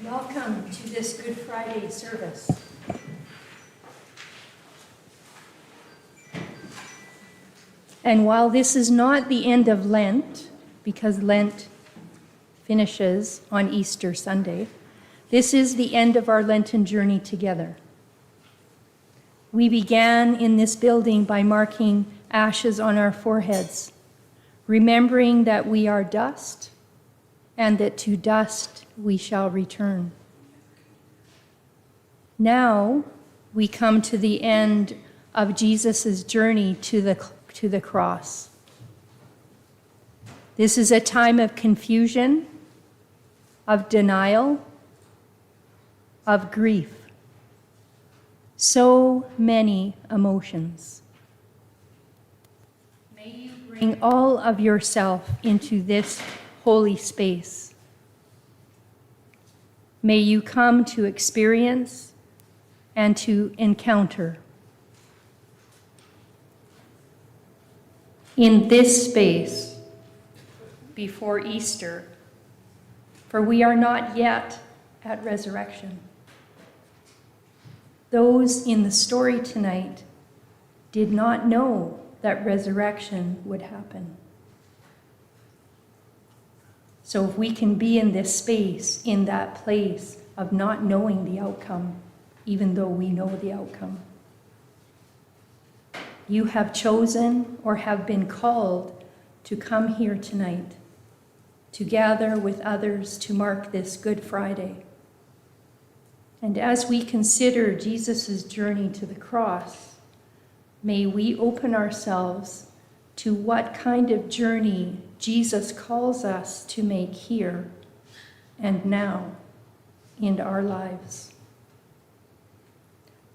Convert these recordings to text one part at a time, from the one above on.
Welcome to this Good Friday service. And while this is not the end of Lent, because Lent finishes on Easter Sunday, this is the end of our Lenten journey together. We began in this building by marking ashes on our foreheads, remembering that we are dust and that to dust we shall return. Now we come to the end of Jesus' journey to the cross. This is a time of confusion, of denial, of grief. So many emotions. May you bring all of yourself into this holy space. May you come to experience and to encounter. In this space, before Easter, for we are not yet at resurrection. Those in the story tonight did not know that resurrection would happen. So if we can be in this space, in that place of not knowing the outcome, even though we know the outcome. You have chosen or have been called to come here tonight, to gather with others to mark this Good Friday. And as we consider Jesus' journey to the cross, may we open ourselves to what kind of journey Jesus calls us to make here and now in our lives.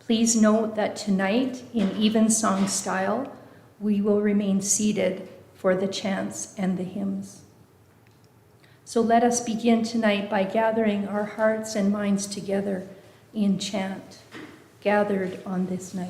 Please note that tonight, in evensong style, we will remain seated for the chants and the hymns. So let us begin tonight by gathering our hearts and minds together in chant, gathered on this night.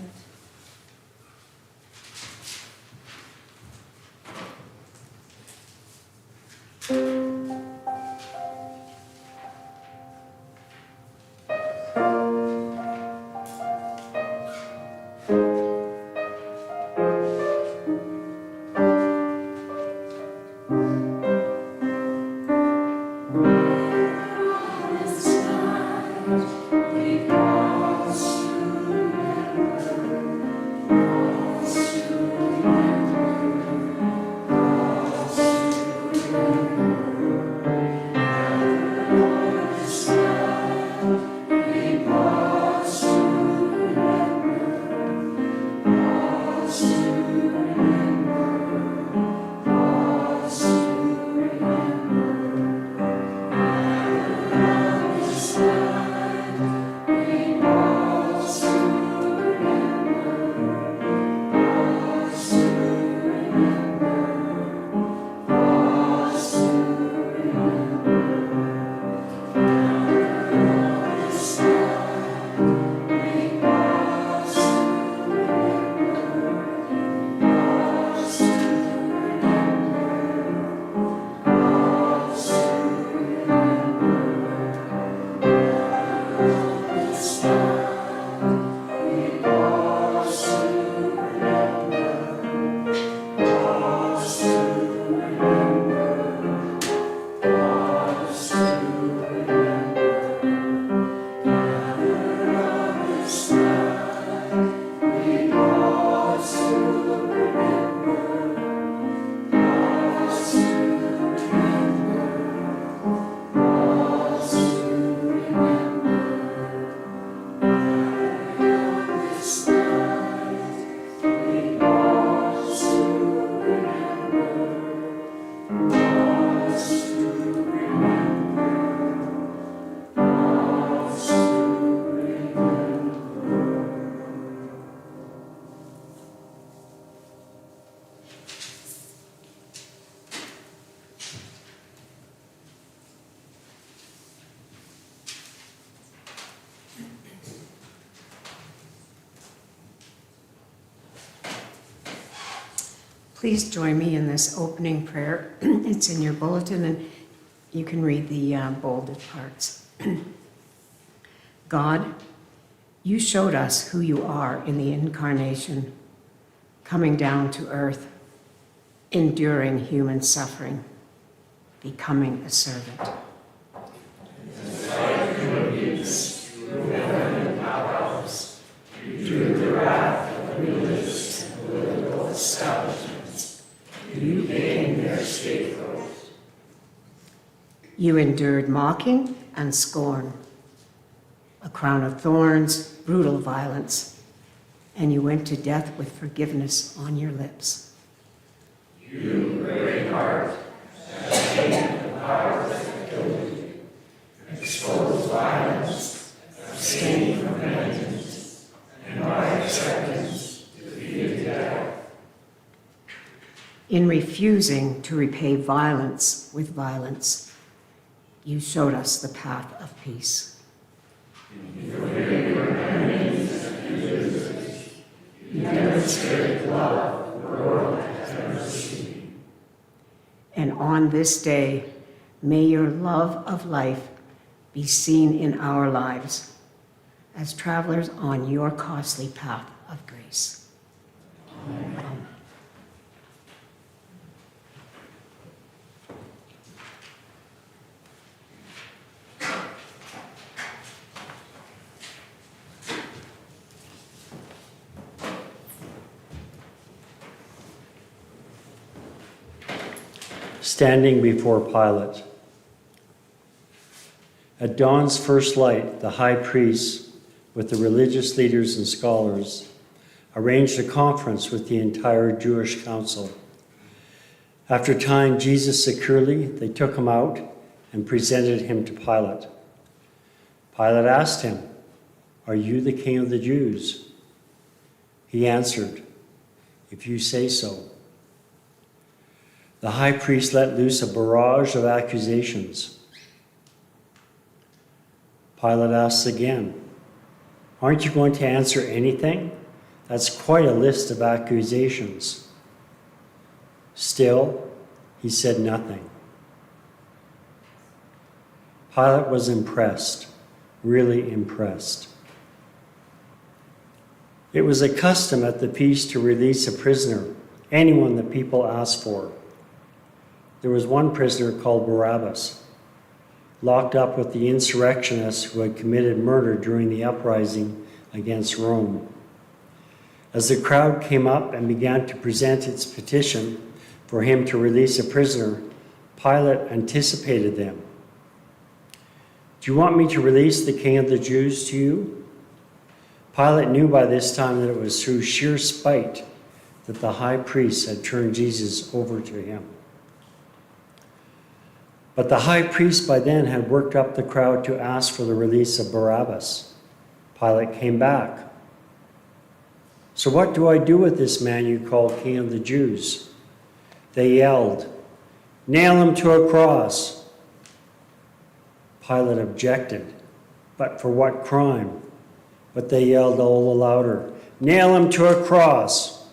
Please join me in this opening prayer. It's in your bulletin, and you can read the bolded parts. God, you showed us who you are in the incarnation, coming down to earth, enduring human suffering, becoming a servant. You became their scapegoat. You endured mocking and scorn, a crown of thorns, brutal violence, and you went to death with forgiveness on your lips. You, brave heart, have taken the power that killed you, exposed violence, abstained from vengeance, and by acceptance defeated death. In refusing to repay violence with violence, you showed us the path of peace. In forgiving your enemies and accusers, you demonstrated love the world has never seen. And on this day, may your love of life be seen in our lives as travelers on your costly path of grace. Amen. Standing before Pilate. At dawn's first light, the high priest, with the religious leaders and scholars, arranged a conference with the entire Jewish council. After tying Jesus securely, they took him out and presented him to Pilate. Pilate asked him, "Are you the king of the Jews?" He answered, "If you say so." The high priest let loose a barrage of accusations. Pilate asks again, "Aren't you going to answer anything? That's quite a list of accusations." Still, he said nothing. Pilate was impressed, really impressed. It was a custom at the feast to release a prisoner, anyone the people asked for. There was one prisoner called Barabbas, locked up with the insurrectionists who had committed murder during the uprising against Rome. As the crowd came up and began to present its petition for him to release a prisoner, Pilate anticipated them. "Do you want me to release the king of the Jews to you?" Pilate knew by this time that it was through sheer spite that the high priest had turned Jesus over to him. But the high priest by then had worked up the crowd to ask for the release of Barabbas. Pilate came back. "So what do I do with this man you call King of the Jews?" They yelled, "Nail him to a cross." Pilate objected, "But for what crime?" But they yelled all the louder, "Nail him to a cross."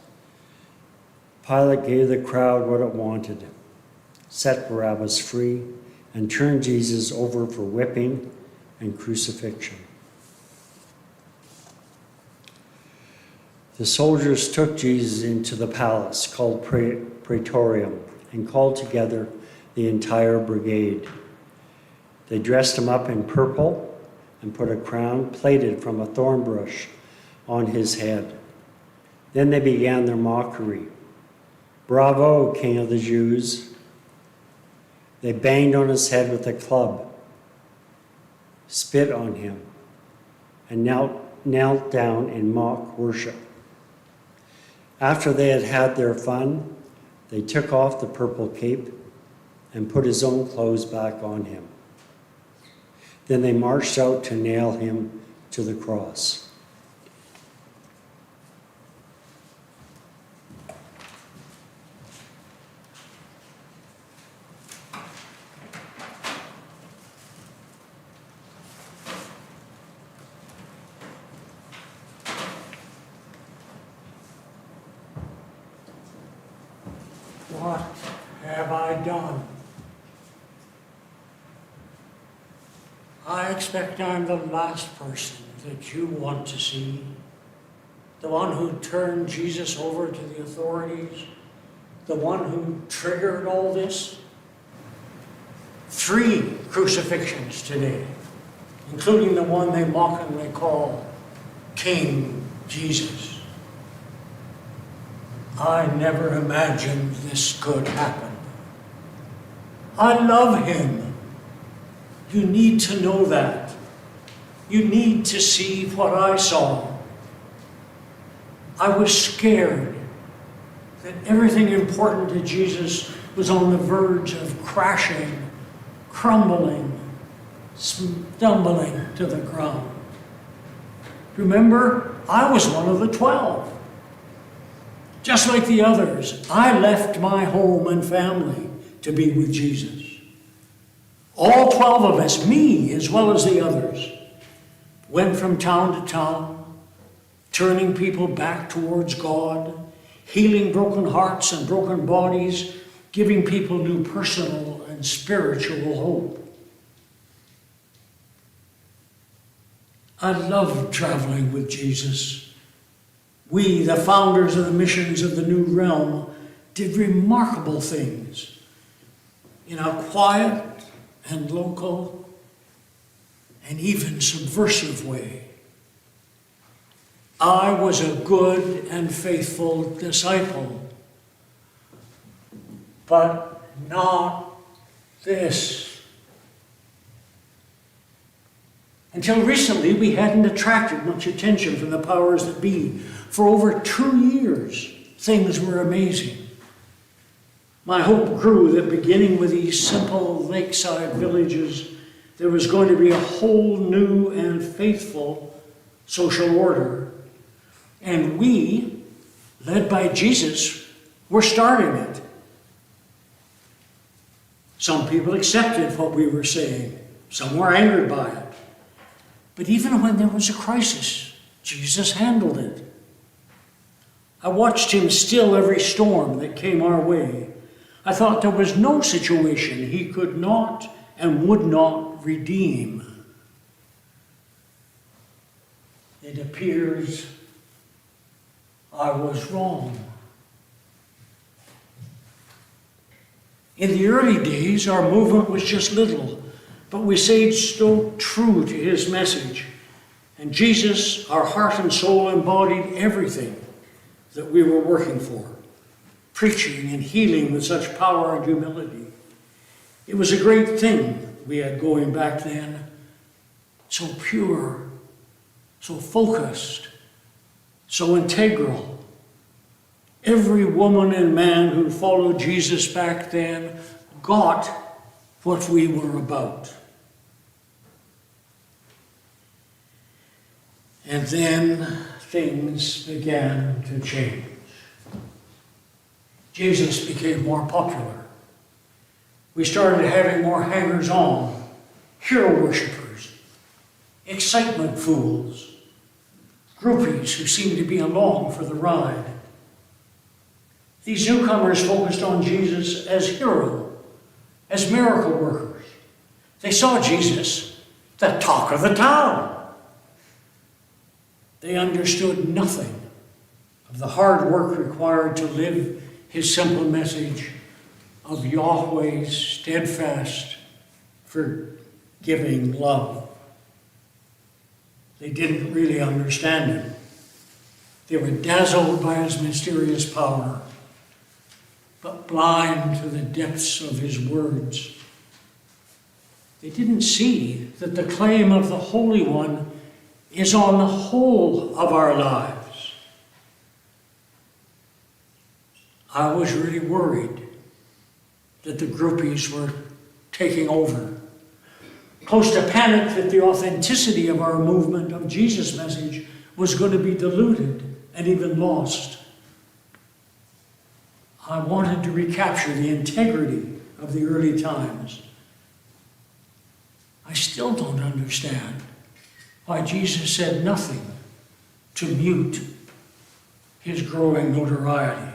Pilate gave the crowd what it wanted, set Barabbas free, and turned Jesus over for whipping and crucifixion. The soldiers took Jesus into the palace called Praetorium and called together the entire brigade. They dressed him up in purple and put a crown plaited from a thorn bush on his head. Then they began their mockery. "Bravo, King of the Jews." They banged on his head with a club, spit on him, and knelt down in mock worship. After they had had their fun, they took off the purple cape and put his own clothes back on him. Then they marched out to nail him to the cross. What have I done? I expect I'm the last person that you want to see. The one who turned Jesus over to the authorities. The one who triggered all this. 3 crucifixions today, including the one they mockingly call King Jesus. I never imagined this could happen. I love him. You need to know that. You need to see what I saw. I was scared that everything important to Jesus was on the verge of crashing, crumbling, stumbling to the ground. Remember, I was one of the 12. Just like the others, I left my home and family to be with Jesus. All 12 of us, me as well as the others, went from town to town, turning people back towards God, healing broken hearts and broken bodies, giving people new personal and spiritual hope. I loved traveling with Jesus. We, the founders of the missions of the New Realm, did remarkable things in a quiet and local and even subversive way. I was a good and faithful disciple, but not this. Until recently, we hadn't attracted much attention from the powers that be. For over 2 years, things were amazing. My hope grew that beginning with these simple lakeside villages, there was going to be a whole new and faithful social order. And we, led by Jesus, were starting it. Some people accepted what we were saying. Some were angered by it. But even when there was a crisis, Jesus handled it. I watched him still every storm that came our way. I thought there was no situation he could not and would not redeem. It appears I was wrong. In the early days, our movement was just little, but we stayed so true to his message. And Jesus, our heart and soul, embodied everything that we were working for, preaching and healing with such power and humility. It was a great thing we had going back then, so pure, so focused, so integral. Every woman and man who followed Jesus back then got what we were about. And then things began to change. Jesus became more popular. We started having more hangers-on, hero worshippers, excitement fools, groupies who seemed to be along for the ride. These newcomers focused on Jesus as hero, as miracle workers. They saw Jesus, the talk of the town. They understood nothing of the hard work required to live his simple message of Yahweh's steadfast, forgiving love. They didn't really understand him. They were dazzled by his mysterious power, but blind to the depths of his words. They didn't see that the claim of the Holy One is on the whole of our lives. I was really worried that the groupies were taking over. Close to panic that the authenticity of our movement of Jesus' message was going to be diluted and even lost. I wanted to recapture the integrity of the early times. I still don't understand why Jesus said nothing to mute his growing notoriety.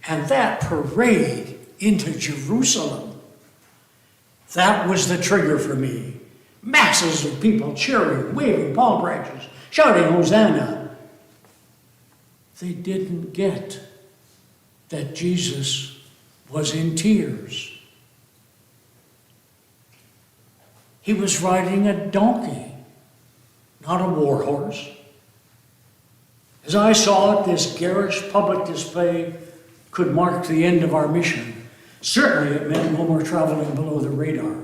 And that parade into Jerusalem, that was the trigger for me. Masses of people cheering, waving palm branches, shouting Hosanna. They didn't get that Jesus was in tears. He was riding a donkey, not a war horse. As I saw it, this garish public display could mark the end of our mission. Certainly it meant no more traveling below the radar.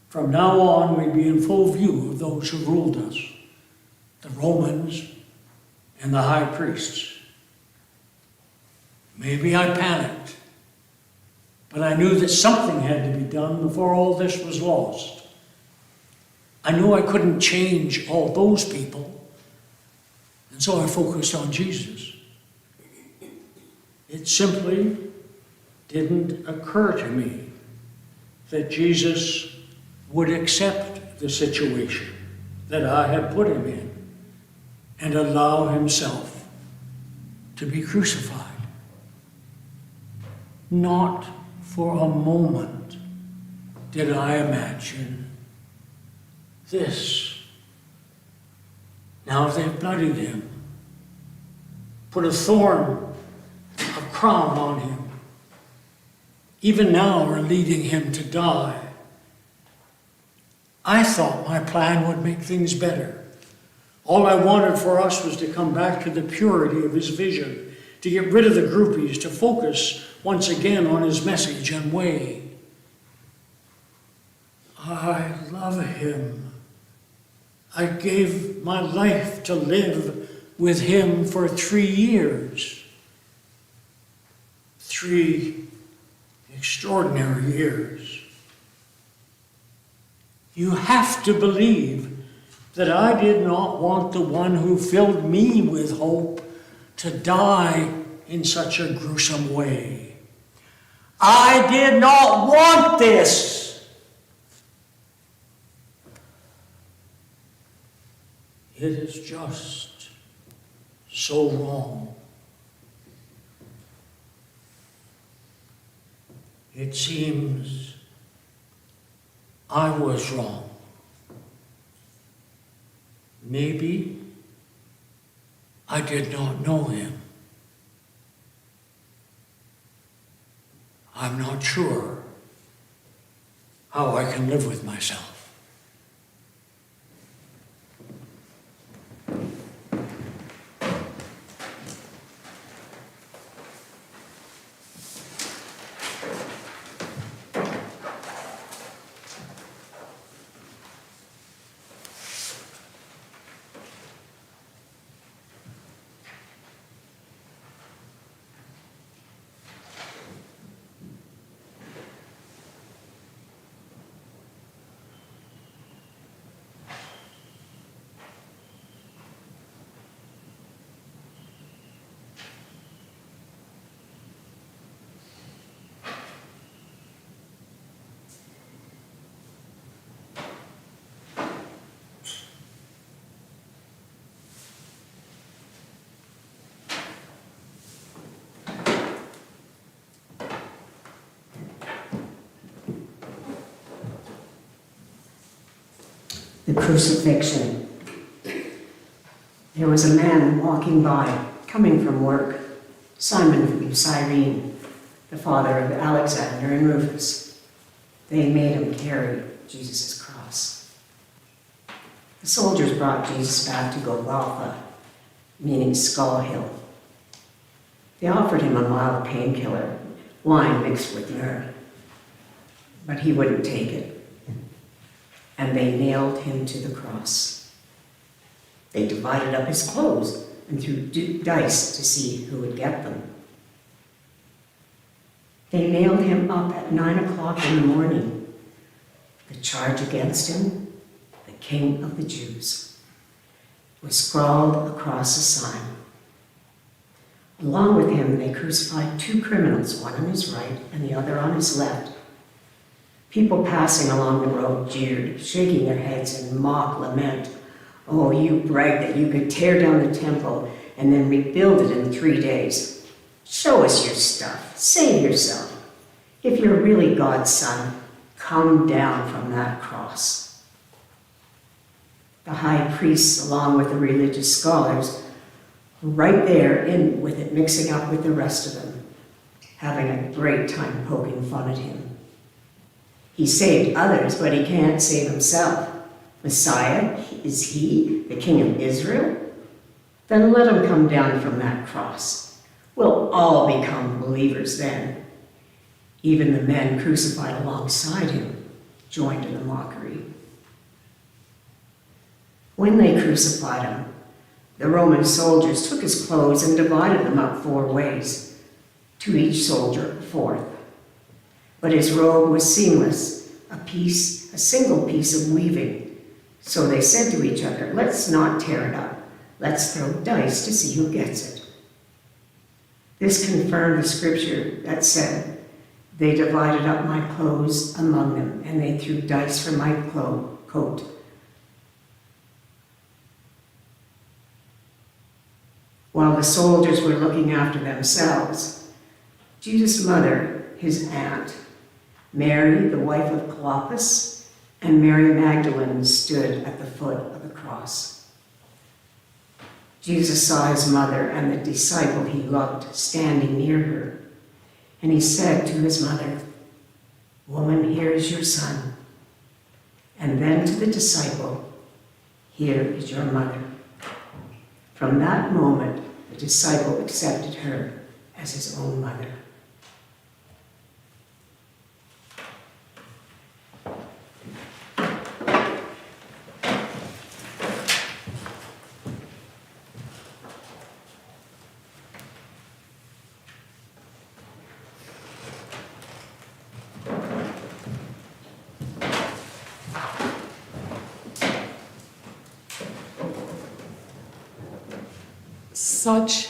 From now on, we'd be in full view of those who ruled us, the Romans and the high priests. Maybe I panicked, but I knew that something had to be done before all this was lost. I knew I couldn't change all those people, and so I focused on Jesus. It simply didn't occur to me that Jesus would accept the situation that I had put him in and allow himself to be crucified. Not for a moment did I imagine this. Now they've bloodied him, put a thorn, a crown on him. Even now are leading him to die. I thought my plan would make things better. All I wanted for us was to come back to the purity of his vision, to get rid of the groupies, to focus once again on his message and way. I love him. I gave my life to live with him for 3 years. 3 extraordinary years. You have to believe that I did not want the one who filled me with hope to die in such a gruesome way. I did not want this. It is just so wrong. It seems I was wrong. Maybe I did not know him. I'm not sure how I can live with myself. The crucifixion. There was a man walking by, coming from work, Simon from Cyrene, the father of Alexander and Rufus. They made him carry Jesus' cross. The soldiers brought Jesus back to Golgotha, meaning Skull Hill. They offered him a mild painkiller, wine mixed with myrrh, but he wouldn't take it. And they nailed him to the cross. They divided up his clothes and threw dice to see who would get them. They nailed him up at 9 o'clock in the morning. The charge against him, the King of the Jews, was scrawled across a sign. Along with him, they crucified 2 criminals, one on his right and the other on his left. People passing along the road jeered, shaking their heads in mock lament. Oh, you bragged that you could tear down the temple and then rebuild it in 3 days. Show us your stuff. Save yourself. If you're really God's son, come down from that cross. The high priests, along with the religious scholars, were right there in with it, mixing up with the rest of them, having a great time poking fun at him. He saved others, but he can't save himself. Messiah, is he the King of Israel? Then let him come down from that cross. We'll all become believers then. Even the men crucified alongside him joined in the mockery. When they crucified him, the Roman soldiers took his clothes and divided them up 4 ways, to each soldier a fourth. But his robe was seamless, a single piece of weaving. So they said to each other, let's not tear it up. Let's throw dice to see who gets it. This confirmed the scripture that said, they divided up my clothes among them, and they threw dice for my coat. While the soldiers were looking after themselves, Jesus' mother, his aunt, Mary, the wife of Clopas, and Mary Magdalene stood at the foot of the cross. Jesus saw his mother and the disciple he loved standing near her, and he said to his mother, "Woman, here is your son." And then to the disciple, "Here is your mother." From that moment, the disciple accepted her as his own mother. such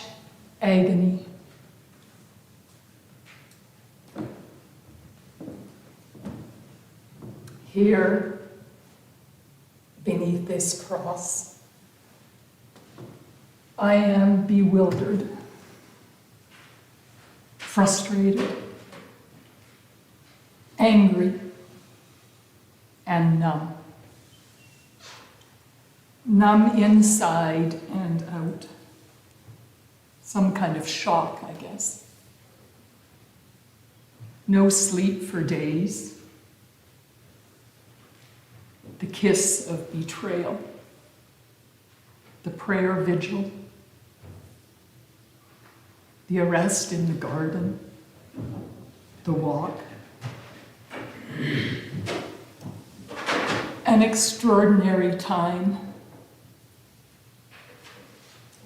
agony. Here, beneath this cross, I am bewildered, frustrated, angry, and numb. Numb inside and out. Some kind of shock, I guess. No sleep for days. The kiss of betrayal. The prayer vigil. The arrest in the garden. The walk. An extraordinary time.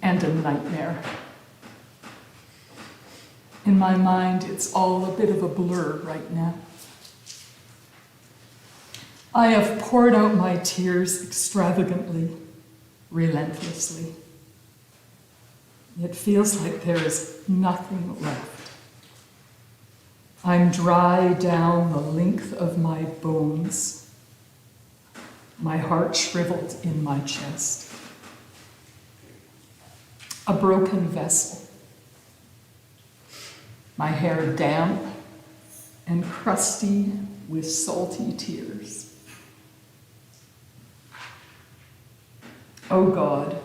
And a nightmare. In my mind, it's all a bit of a blur right now. I have poured out my tears extravagantly, relentlessly. It feels like there is nothing left. I'm dry down the length of my bones, my heart shriveled in my chest. A broken vessel. My hair damp and crusty with salty tears. Oh God,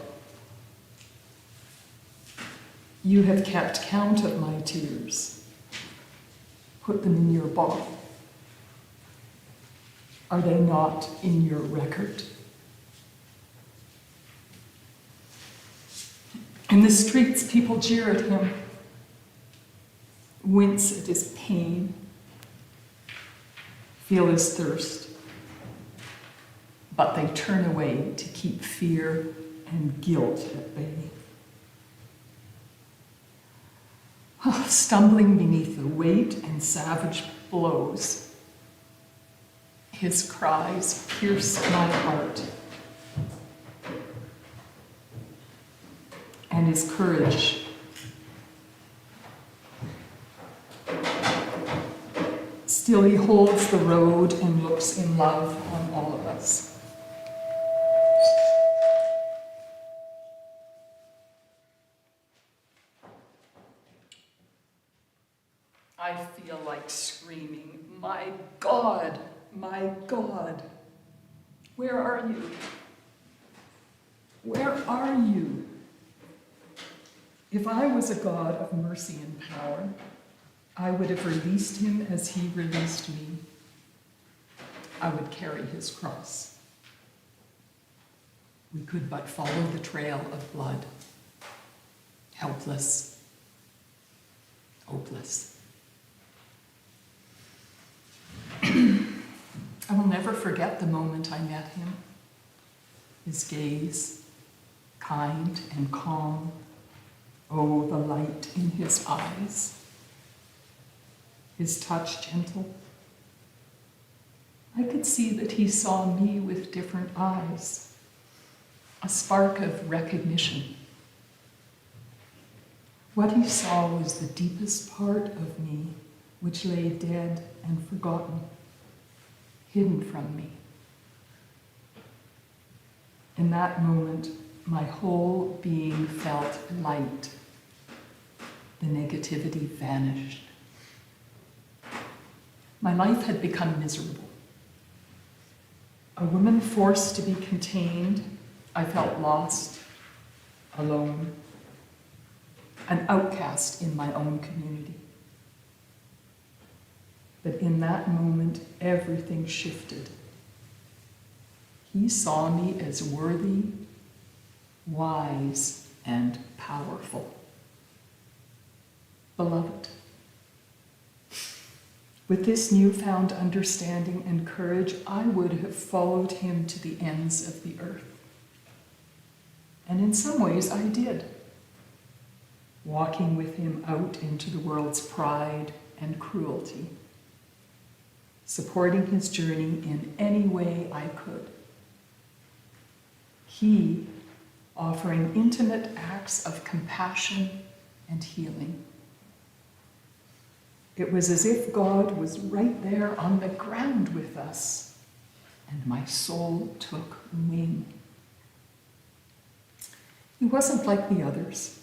you have kept count of my tears. Put them in your bottle. Are they not in your record? In the streets, people jeer at him, wince at his pain, feel his thirst, but they turn away to keep fear and guilt at bay. Stumbling beneath the weight and savage blows, his cries pierce my heart. And his courage. Still he holds the road and looks in love on all of us. I feel like screaming, my God, where are you? Where are you? If I was a God of mercy and power, I would have released him as he released me. I would carry his cross. We could but follow the trail of blood. Helpless, hopeless. I will never forget the moment I met him. His gaze, kind and calm. Oh, the light in his eyes. His touch gentle. I could see that he saw me with different eyes. A spark of recognition. What he saw was the deepest part of me, which lay dead and forgotten, hidden from me. In that moment, my whole being felt light. The negativity vanished. My life had become miserable. A woman forced to be contained, I felt lost, alone, an outcast in my own community. But in that moment, everything shifted. He saw me as worthy, wise, and powerful. Beloved, with this newfound understanding and courage, I would have followed him to the ends of the earth. And in some ways, I did. Walking with him out into the world's pride and cruelty, supporting his journey in any way I could. He offering intimate acts of compassion and healing. It was as if God was right there on the ground with us, and my soul took wing. He wasn't like the others.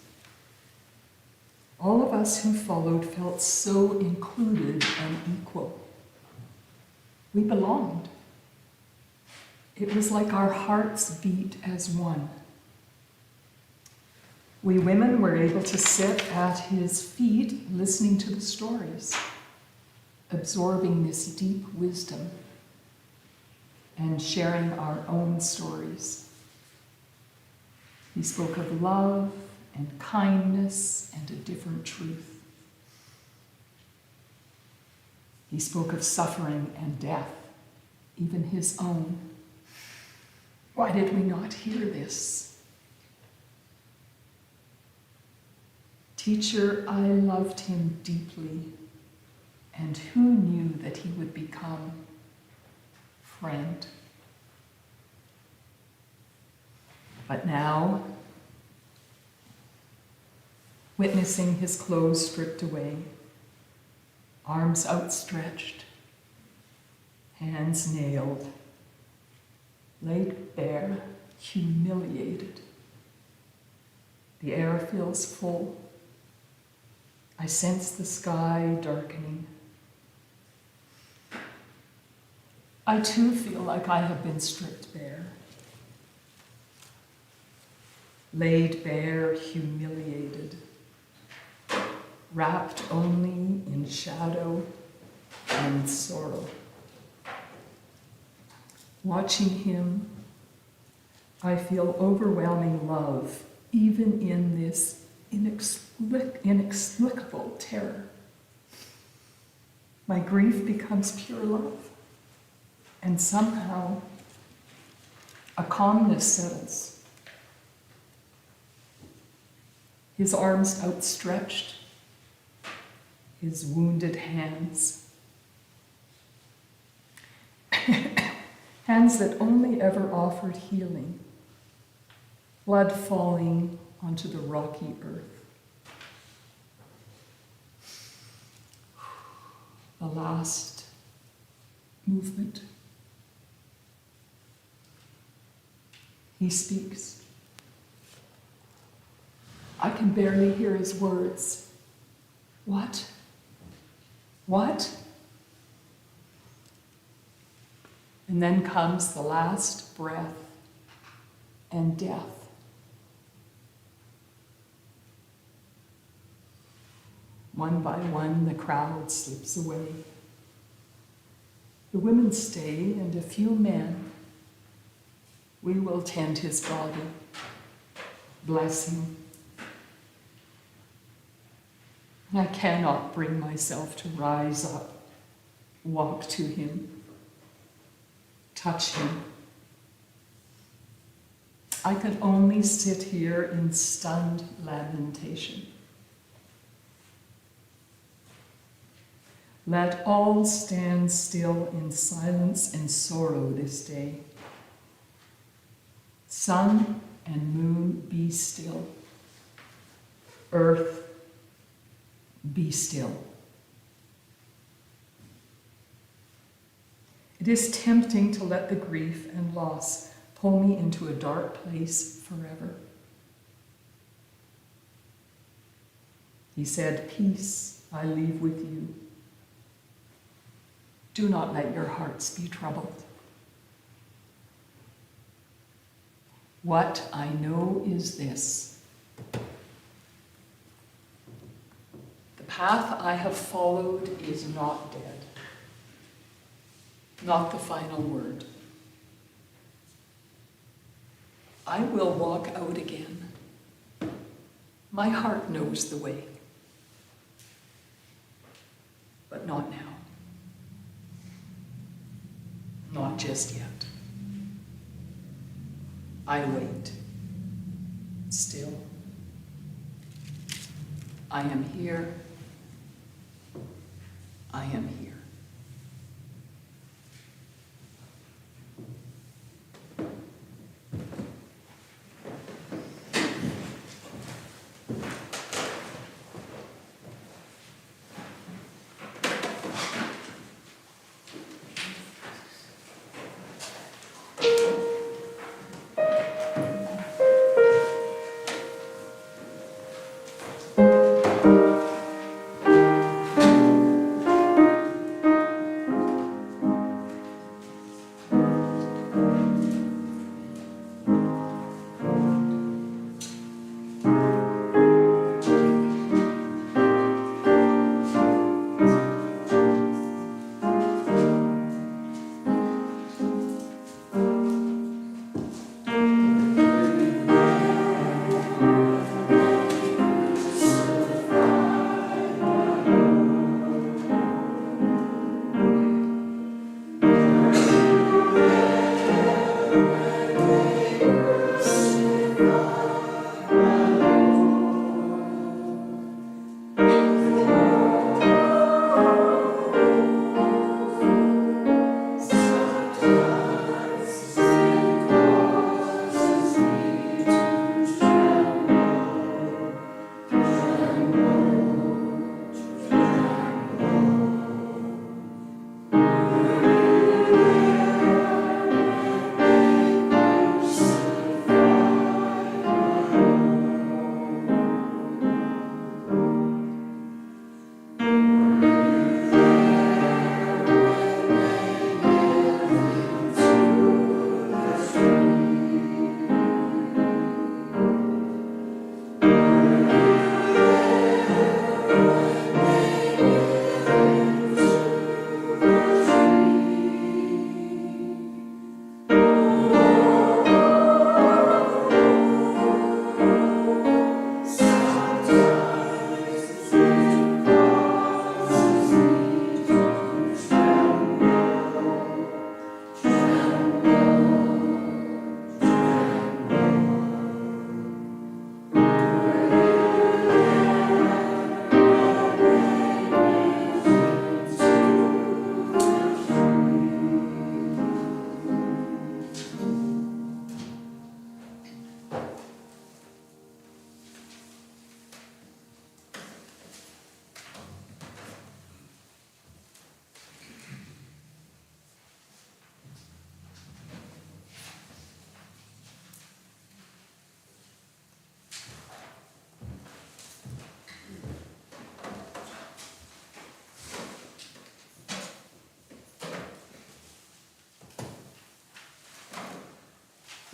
All of us who followed felt so included and equal. We belonged. It was like our hearts beat as one. We women were able to sit at his feet listening to the stories, absorbing this deep wisdom and sharing our own stories. He spoke of love and kindness and a different truth. He spoke of suffering and death, even his own. Why did we not hear this? Teacher, I loved him deeply, and who knew that he would become friend? But now, witnessing his clothes stripped away, arms outstretched, hands nailed, laid bare, humiliated. The air feels full. I sense the sky darkening. I too feel like I have been stripped bare. Laid bare, humiliated, wrapped only in shadow and sorrow. Watching him, I feel overwhelming love, even in this inexplicable terror. My grief becomes pure love, and somehow a calmness settles. His arms outstretched, his wounded hands, hands that only ever offered healing, blood falling onto the rocky earth. The last movement. He speaks. I can barely hear his words. What? What? And then comes the last breath and death. One by one, the crowd slips away. The women stay, and a few men. We will tend his body, bless him. I cannot bring myself to rise up, walk to him, touch him. I can only sit here in stunned lamentation. Let all stand still in silence and sorrow this day. Sun and moon, be still. Earth, be still. It is tempting to let the grief and loss pull me into a dark place forever. He said, "Peace I leave with you. Do not let your hearts be troubled. What I know is this: the path I have followed is not dead, not the final word. I will walk out again. My heart knows the way, but not now. Not just yet. I wait. Still. I am here. I am here."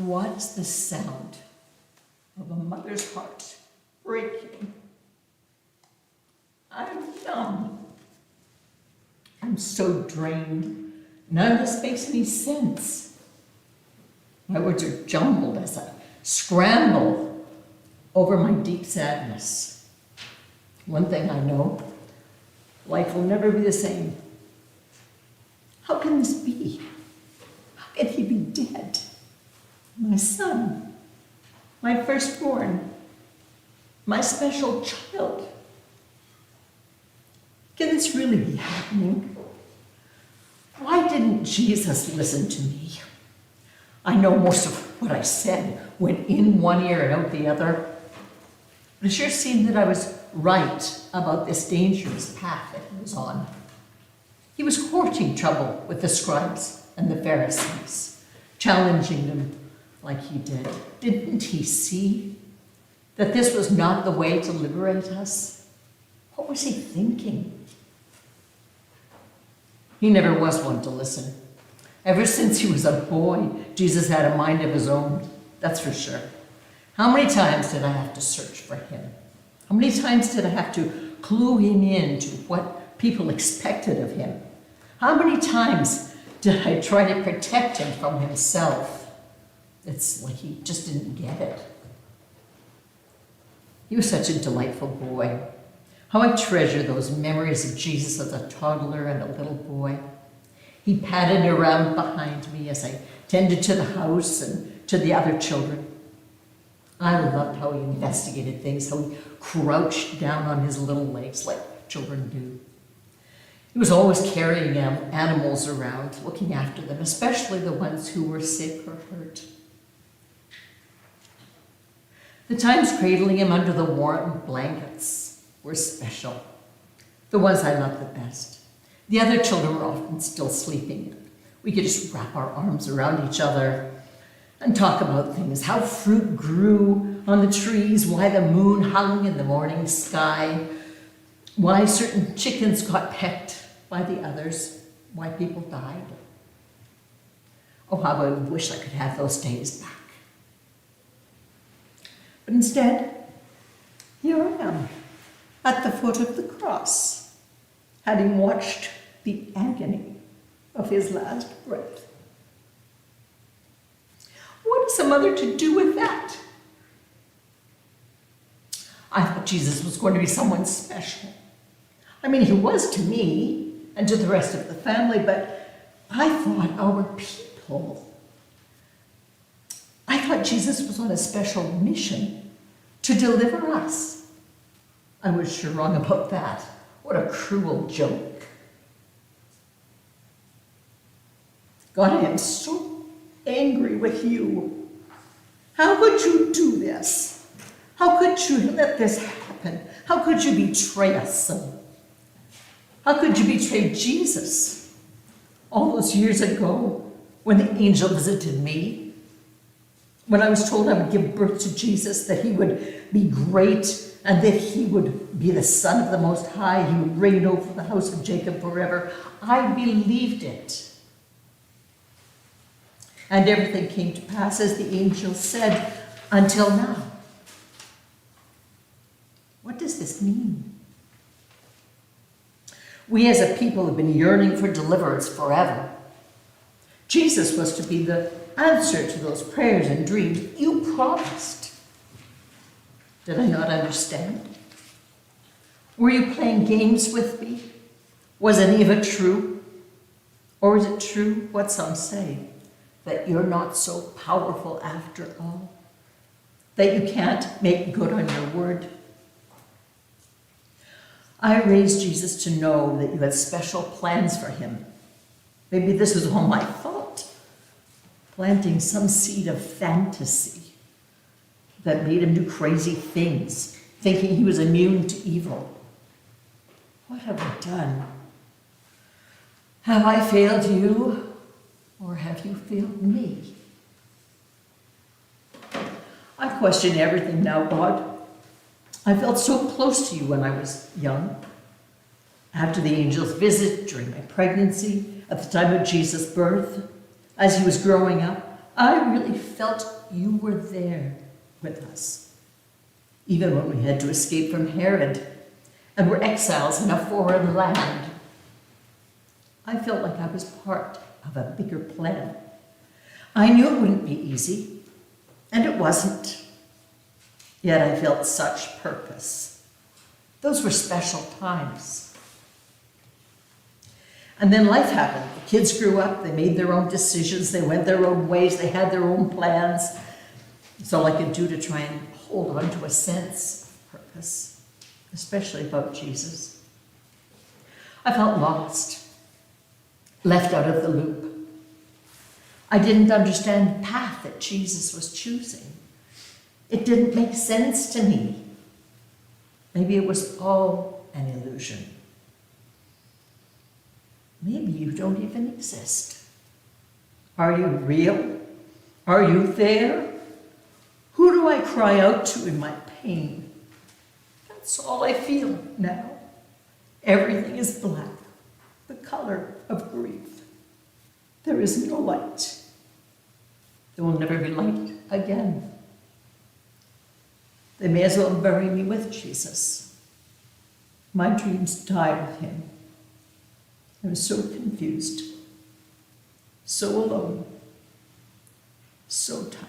What's the sound of a mother's heart breaking? I'm numb. I'm so drained. None of this makes any sense. My words are jumbled as I scramble over my deep sadness. One thing I know, life will never be the same. How can this be? How can he be dead? My son, my firstborn, my special child. Can this really be happening? Why didn't Jesus listen to me? I know most of what I said went in one ear and out the other. But it sure seemed that I was right about this dangerous path that he was on. He was courting trouble with the scribes and the Pharisees, challenging them like he did. Didn't he see that this was not the way to liberate us? What was he thinking? He never was one to listen. Ever since he was a boy, Jesus had a mind of his own, that's for sure. How many times did I have to search for him? How many times did I have to clue him in to what people expected of him? How many times did I try to protect him from himself? It's like he just didn't get it. He was such a delightful boy. How I treasure those memories of Jesus as a toddler and a little boy. He padded around behind me as I tended to the house and to the other children. I loved how he investigated things, how he crouched down on his little legs like children do. He was always carrying animals around, looking after them, especially the ones who were sick or hurt. The times cradling him under the warm blankets were special, the ones I loved the best. The other children were often still sleeping. We could just wrap our arms around each other and talk about things, how fruit grew on the trees, why the moon hung in the morning sky, why certain chickens got pecked by the others, why people died. Oh, how I wish I could have those days back. But instead, here I am, at the foot of the cross, having watched the agony of his last breath. What is a mother to do with that? I thought Jesus was going to be someone special. I mean, he was to me and to the rest of the family, but I thought our people. I thought Jesus was on a special mission to deliver us. I was sure wrong about that. What a cruel joke. God, I am so angry with you. How could you do this? How could you let this happen? How could you betray us so? How could you betray Jesus all those years ago when the angel visited me? When I was told I would give birth to Jesus, that he would be great and that he would be the Son of the Most High, he would reign over the house of Jacob forever. I believed it. And everything came to pass as the angel said, until now. What does this mean? We as a people have been yearning for deliverance forever. Jesus was to be the answer to those prayers and dreams you promised. Did I not understand? Were you playing games with me? Was any of it true? Or is it true what some say, that you're not so powerful after all? That you can't make good on your word? I raised Jesus to know that you had special plans for him. Maybe this was all my fault, planting some seed of fantasy that made him do crazy things, thinking he was immune to evil. What have I done? Have I failed you, or have you failed me? I question everything now, God. I felt so close to you when I was young. After the angel's visit, during my pregnancy, at the time of Jesus' birth, as he was growing up, I really felt you were there with us, even when we had to escape from Herod and were exiles in a foreign land. I felt like I was part of a bigger plan. I knew it wouldn't be easy, and it wasn't. Yet I felt such purpose. Those were special times. And then life happened. The kids grew up, they made their own decisions, they went their own ways, they had their own plans. It's all I could do to try and hold on to a sense of purpose, especially about Jesus. I felt lost, left out of the loop. I didn't understand the path that Jesus was choosing. It didn't make sense to me. Maybe it was all an illusion. Maybe you don't even exist. Are you real? Are you there? Who do I cry out to in my pain? That's all I feel now. Everything is black, the color of grief. There is no light. There will never be light again. They may as well bury me with Jesus. My dreams die with him. I'm so confused, so alone, so tired.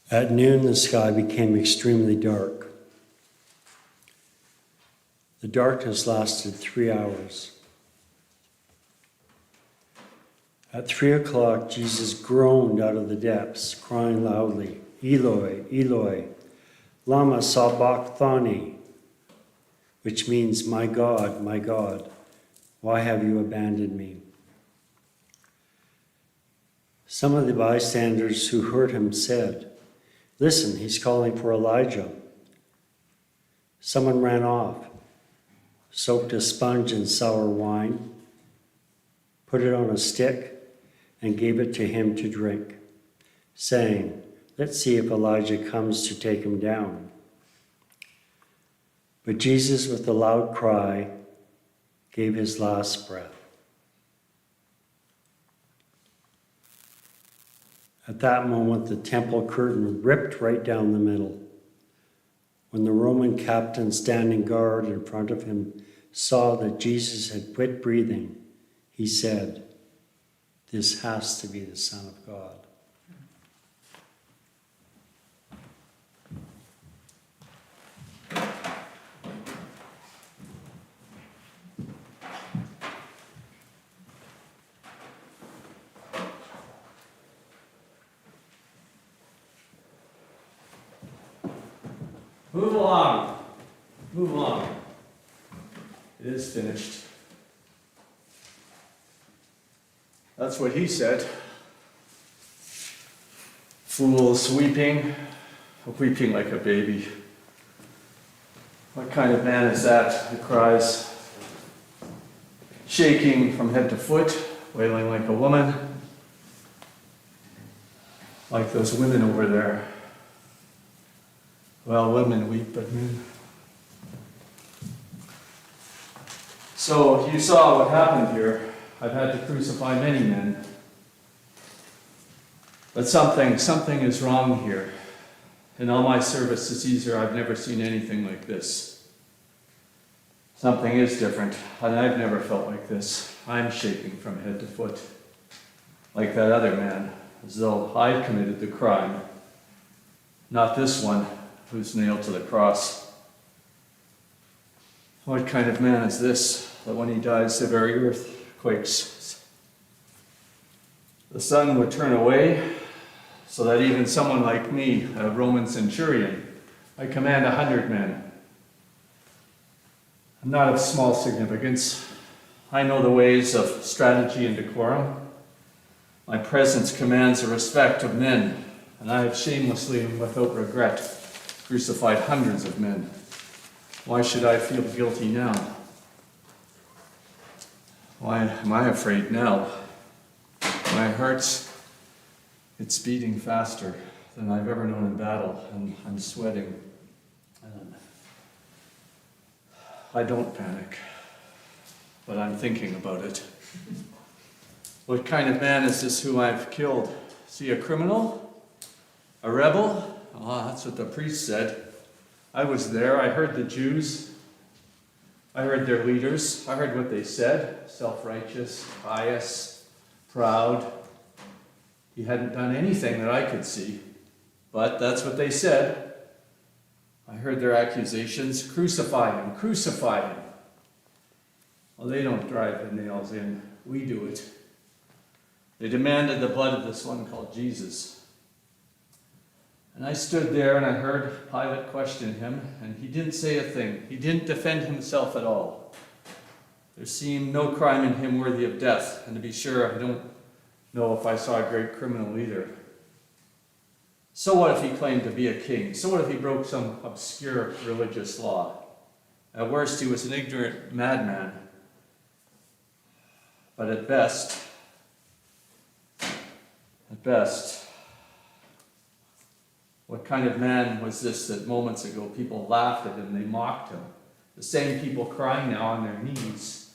At noon, the sky became extremely dark. The darkness lasted 3 hours. At 3 o'clock, Jesus groaned out of the depths, crying loudly, "Eloi, Eloi, lama sabachthani," which means, my God, why have you abandoned me?" Some of the bystanders who heard him said, "Listen, he's calling for Elijah." Someone ran off, soaked a sponge in sour wine, put it on a stick, and gave it to him to drink, saying, "Let's see if Elijah comes to take him down." But Jesus, with a loud cry, gave his last breath. At that moment, the temple curtain ripped right down the middle. When the Roman captain standing guard in front of him saw that Jesus had quit breathing, he said, "This has to be the Son of God." Move along. Move along. It is finished. That's what he said. Fools weeping like a baby. What kind of man is that who cries, shaking from head to foot, wailing like a woman? Like those women over there. Well, women weep, but men. So you saw what happened here. I've had to crucify many men. But something is wrong here. In all my service to Caesar, I've never seen anything like this. Something is different, and I've never felt like this. I'm shaking from head to foot, like that other man, as though I committed the crime, not this one who's nailed to the cross. What kind of man is this, that when he dies, the very earth quakes? The sun would turn away, so that even someone like me, a Roman centurion, I command 100 men. I'm not of small significance. I know the ways of strategy and decorum. My presence commands the respect of men, and I have shamelessly and without regret crucified hundreds of men. Why should I feel guilty now? Why am I afraid now? My heart's, it's beating faster than I've ever known in battle, and I'm sweating. I don't panic, but I'm thinking about it. What kind of man is this who I've killed? Is he a criminal? A rebel? Ah, that's what the priest said. I was there. I heard the Jews. I heard their leaders. I heard what they said. Self-righteous, pious, proud. He hadn't done anything that I could see. But that's what they said. I heard their accusations. Crucify him, crucify him. Well, they don't drive the nails in. We do it. They demanded the blood of this one called Jesus. And I stood there and I heard Pilate question him, and he didn't say a thing. He didn't defend himself at all. There seemed no crime in him worthy of death, and to be sure, I don't know if I saw a great criminal either. So what if he claimed to be a king? So what if he broke some obscure religious law? At worst, he was an ignorant madman. But at best, what kind of man was this that moments ago people laughed at him, they mocked him? The same people crying now on their knees,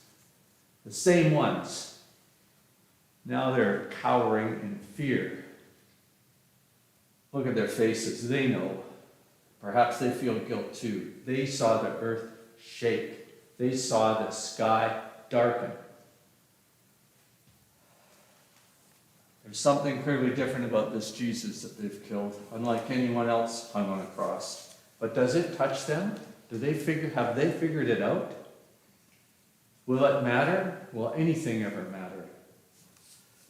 the same ones. Now they're cowering in fear. Look at their faces, they know. Perhaps they feel guilt too. They saw the earth shake. They saw the sky darken. There's something clearly different about this Jesus that they've killed, unlike anyone else hung on a cross. But does it touch them? Have they figured it out? Will it matter? Will anything ever matter?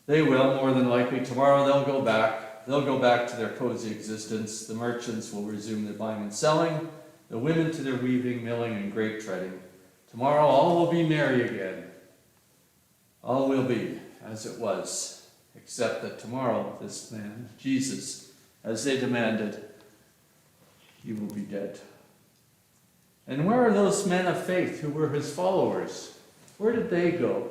They will, more than likely. Tomorrow they'll go back. They'll go back to their cozy existence. The merchants will resume their buying and selling. The women to their weaving, milling, and grape treading. Tomorrow all will be merry again. All will be as it was, except that tomorrow this man, Jesus, as they demanded, he will be dead. And where are those men of faith who were his followers? Where did they go?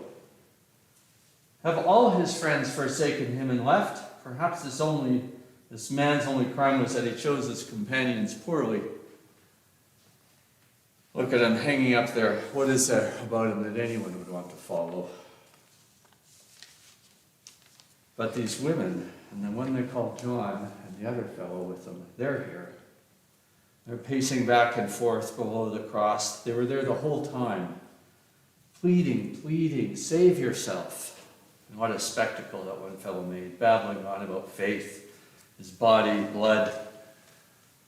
Have all his friends forsaken him and left? Perhaps this man's only crime was that he chose his companions poorly. Look at him hanging up there. What is there about him that anyone would want to follow? But these women, and the one they call John, and the other fellow with them, they're here. They're pacing back and forth below the cross. They were there the whole time, pleading, save yourself. And what a spectacle that one fellow made, babbling on about faith, his body, blood,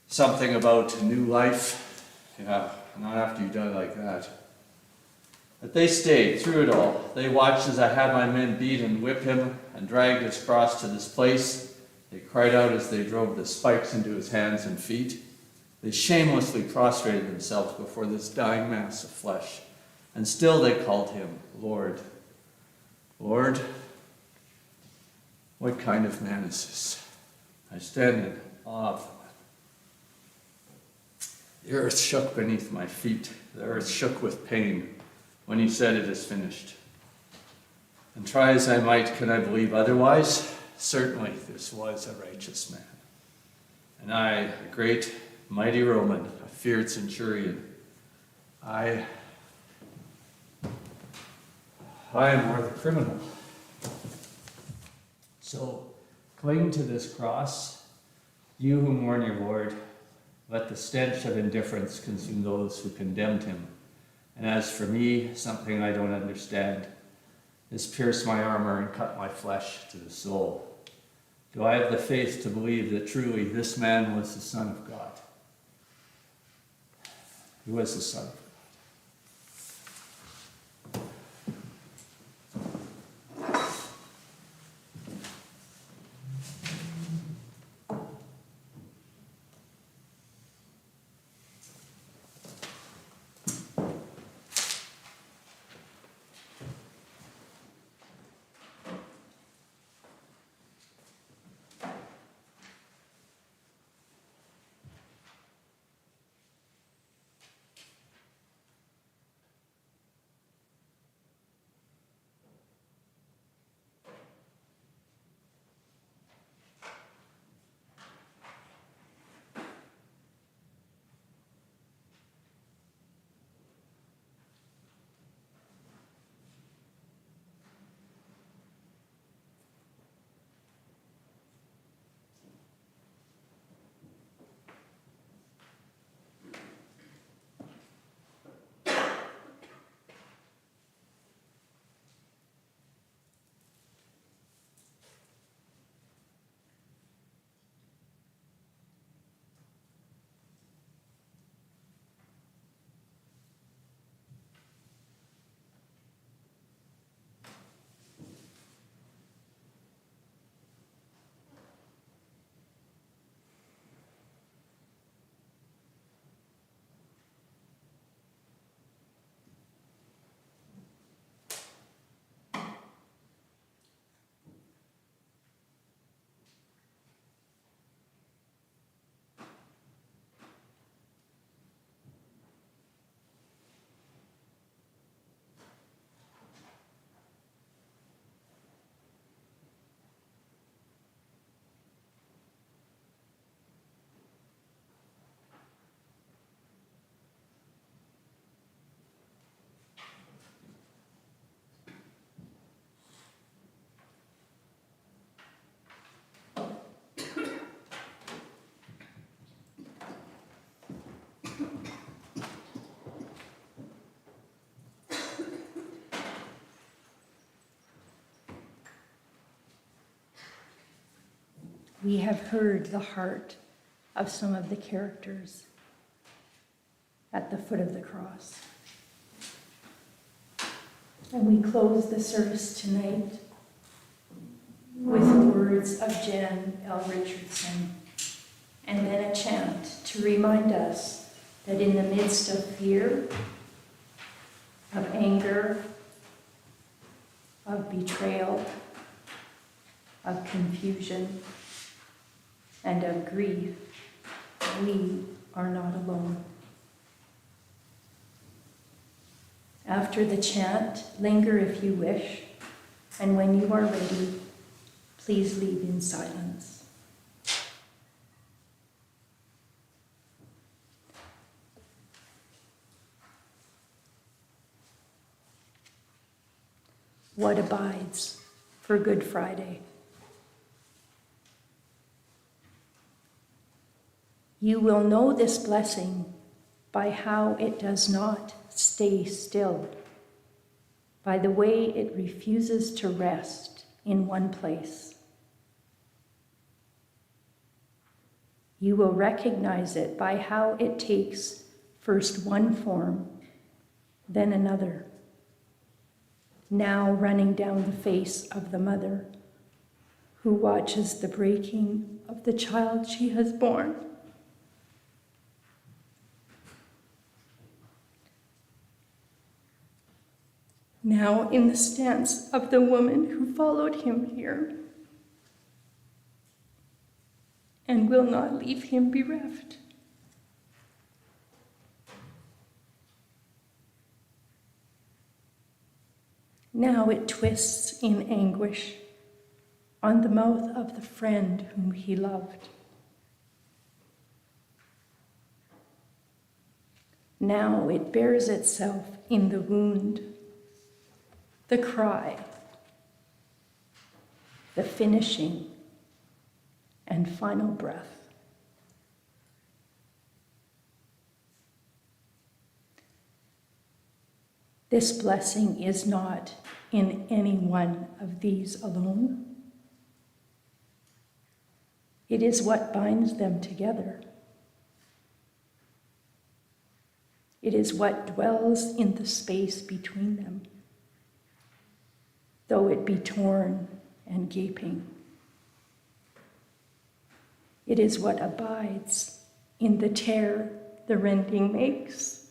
something about new life. Yeah, not after you die like that. But they stayed through it all. They watched as I had my men beat and whip him and dragged his cross to this place. They cried out as they drove the spikes into his hands and feet. They shamelessly prostrated themselves before this dying mass of flesh. And still they called him Lord. Lord, what kind of man is this? I stand in awe of him. The earth shook beneath my feet. The earth shook with pain when he said, it is finished. And try as I might, can I believe otherwise? Certainly this was a righteous man. And I, a great, mighty Roman, a feared centurion, I am more the criminal. So cling to this cross, you who mourn your Lord. Let the stench of indifference consume those who condemned him. And as for me, something I don't understand has pierced my armor and cut my flesh to the soul. Do I have the faith to believe that truly this man was the Son of God? He was the Son of God. we have heard the heart of some of the characters at the foot of the cross. And we close the service tonight with the words of Jan L. Richardson, and then a chant to remind us that in the midst of fear, of anger, of betrayal, of confusion, and of grief, we are not alone. After the chant, linger if you wish, and when you are ready, please leave in silence. What abides for Good Friday? You will know this blessing by how it does not stay still, by the way it refuses to rest in one place. You will recognize it by how it takes first one form, then another, now running down the face of the mother who watches the breaking of the child she has borne. Now in the stance of the woman who followed him here and will not leave him bereft. Now it twists in anguish on the mouth of the friend whom he loved. Now it bears itself in the wound, the cry, the finishing and final breath. This blessing is not in any one of these alone. It is what binds them together. It is what dwells in the space between them, though it be torn and gaping. It is what abides in the tear the rending makes.